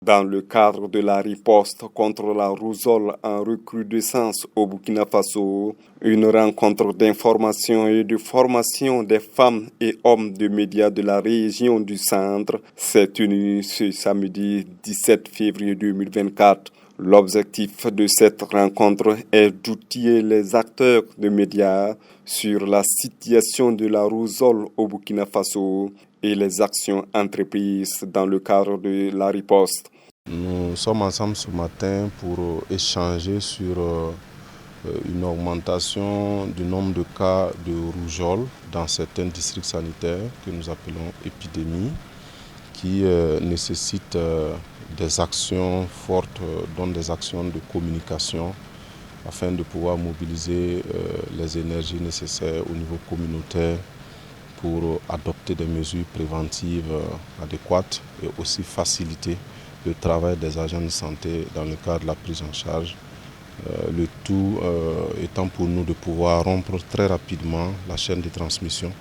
Dans le cadre de la riposte contre la rougeole en recrudescence au Burkina Faso, une rencontre d'information et de formation des femmes et hommes de médias de la région du centre s'est tenue ce samedi 17 février 2024. L'objectif de cette rencontre est d'outiller les acteurs de médias sur la situation de la rougeole au Burkina Faso et les actions entreprises dans le cadre de la riposte. Nous sommes ensemble ce matin pour échanger sur une augmentation du nombre de cas de rougeole dans certains districts sanitaires que nous appelons épidémies, qui nécessitent des actions fortes, dont des actions de communication, afin de pouvoir mobiliser les énergies nécessaires au niveau communautaire pour adopter des mesures préventives adéquates et aussi faciliter le travail des agents de santé dans le cadre de la prise en charge. Le tout étant pour nous de pouvoir rompre très rapidement la chaîne de transmission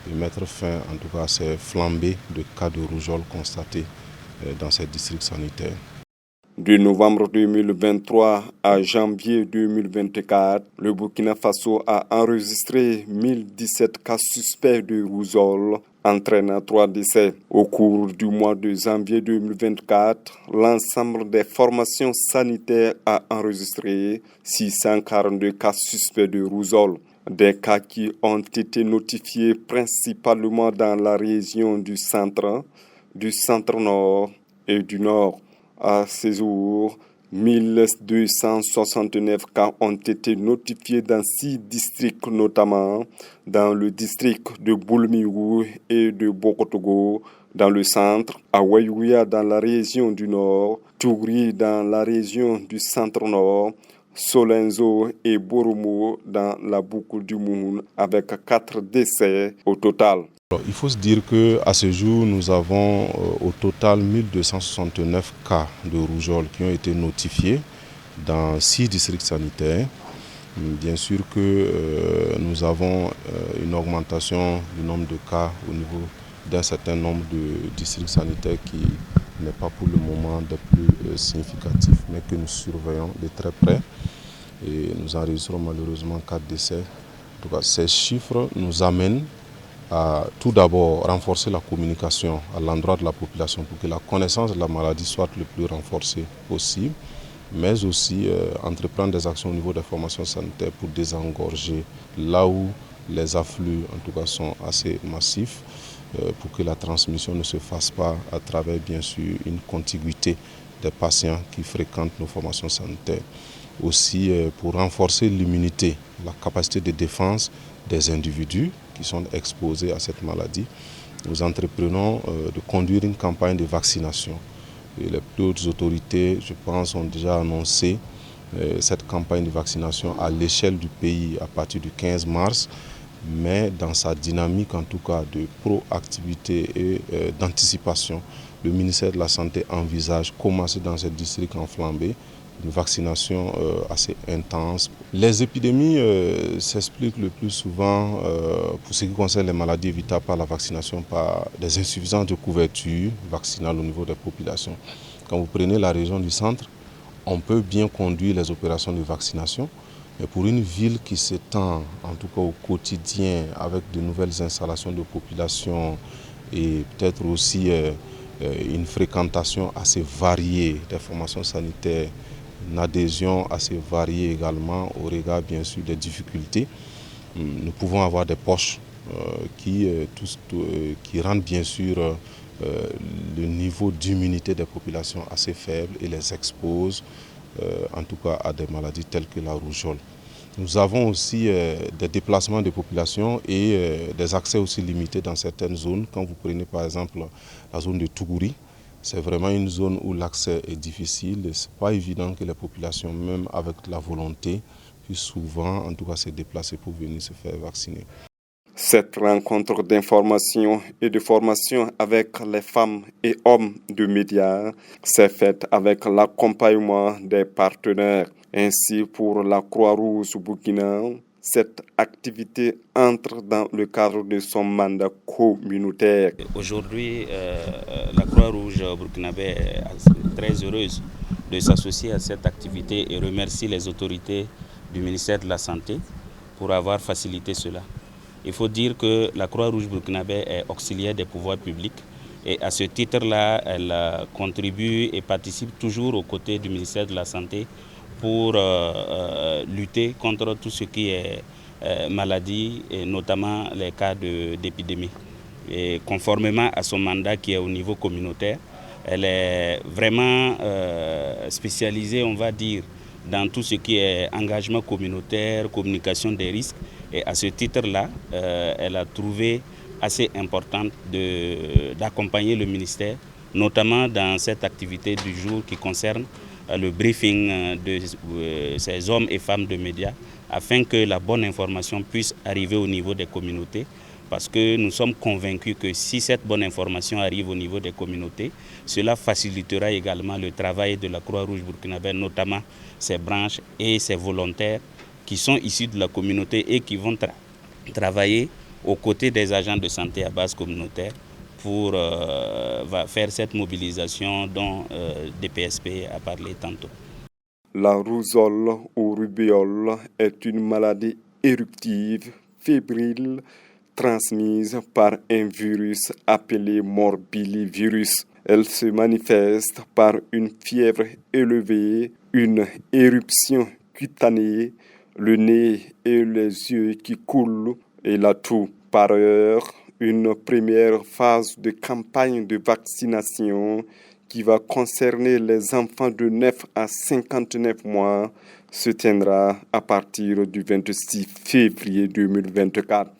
et mettre fin en tout cas à ces flambées de cas de rougeole constatés dans ces districts sanitaires. De novembre 2023 à janvier 2024, le Burkina Faso a enregistré 1017 cas suspects de rougeole, entraînant 3 décès. Au cours du mois de janvier 2024, l'ensemble des formations sanitaires a enregistré 642 cas suspects de rougeole. Des cas qui ont été notifiés principalement dans la région du centre-nord et du nord. À ce jour, 1269 cas ont été notifiés dans 6 districts, notamment dans le district de Boulmirou et de Bokotogo dans le centre, à Wayouya dans la région du nord, Tougri dans la région du centre-nord, Solenzo et Boromo dans la boucle du Moun avec 4 décès au total. Il faut se dire qu'à ce jour, nous avons au total 1269 cas de rougeole qui ont été notifiés dans 6 districts sanitaires. Bien sûr que nous avons une augmentation du nombre de cas au niveau d'un certain nombre de districts sanitaires qui n'est pas pour le moment des plus significatifs, mais que nous surveillons de très près. Et nous enregistrons malheureusement 4 décès. En tout cas, ces chiffres nous amènent à tout d'abord renforcer la communication à l'endroit de la population pour que la connaissance de la maladie soit le plus renforcée possible, mais aussi entreprendre des actions au niveau des formations sanitaires pour désengorger là où les afflux en tout cas sont assez massifs, pour que la transmission ne se fasse pas à travers bien sûr une contiguïté des patients qui fréquentent nos formations sanitaires. Aussi pour renforcer l'immunité, la capacité de défense des individus qui sont exposés à cette maladie. Nous entreprenons de conduire une campagne de vaccination. Et les plus hautes autorités, je pense, ont déjà annoncé cette campagne de vaccination à l'échelle du pays à partir du 15 mars, mais dans sa dynamique en tout cas de proactivité et d'anticipation. Le ministère de la Santé envisage commencer dans ces districts enflammés une vaccination assez intense. Les épidémies s'expliquent le plus souvent, pour ce qui concerne les maladies évitables par la vaccination, par des insuffisances de couverture vaccinale au niveau des populations. Quand vous prenez la région du centre, on peut bien conduire les opérations de vaccination, mais pour une ville qui s'étend, en tout cas au quotidien, avec de nouvelles installations de population et peut-être aussi une fréquentation assez variée des formations sanitaires, une adhésion assez variée également au regard bien sûr des difficultés. Nous pouvons avoir des poches qui rendent bien sûr le niveau d'immunité des populations assez faible et les exposent en tout cas à des maladies telles que la rougeole. Nous avons aussi des déplacements de population et des accès aussi limités dans certaines zones. Quand vous prenez par exemple la zone de Tougouri, c'est vraiment une zone où l'accès est difficile et ce n'est pas évident que les populations, même avec la volonté, puissent souvent en tout cas se déplacer pour venir se faire vacciner. Cette rencontre d'information et de formation avec les femmes et hommes de médias s'est faite avec l'accompagnement des partenaires. Ainsi, pour la Croix-Rouge Burkina, cette activité entre dans le cadre de son mandat communautaire. Aujourd'hui, la Croix-Rouge burkinabé est très heureuse de s'associer à cette activité et remercie les autorités du ministère de la Santé pour avoir facilité cela. Il faut dire que la Croix-Rouge burkinabé est auxiliaire des pouvoirs publics et à ce titre-là, elle contribue et participe toujours aux côtés du ministère de la Santé pour lutter contre tout ce qui est maladie et notamment les cas d'épidémie. Et conformément à son mandat qui est au niveau communautaire, elle est vraiment spécialisée, on va dire, dans tout ce qui est engagement communautaire, communication des risques. Et à ce titre-là, elle a trouvé assez importante d'accompagner le ministère, notamment dans cette activité du jour qui concerne le briefing de ces hommes et femmes de médias, afin que la bonne information puisse arriver au niveau des communautés. Parce que nous sommes convaincus que si cette bonne information arrive au niveau des communautés, cela facilitera également le travail de la Croix-Rouge burkinabé, notamment ses branches et ses volontaires qui sont issus de la communauté et qui vont travailler aux côtés des agents de santé à base communautaire pour faire cette mobilisation dont DPSP a parlé tantôt. La rougeole ou rubéole est une maladie éruptive, fébrile, transmise par un virus appelé morbillivirus. Elle se manifeste par une fièvre élevée, une éruption cutanée, le nez et les yeux qui coulent et la toux. Par ailleurs, une première phase de campagne de vaccination qui va concerner les enfants de 9 à 59 mois se tiendra à partir du 26 février 2024.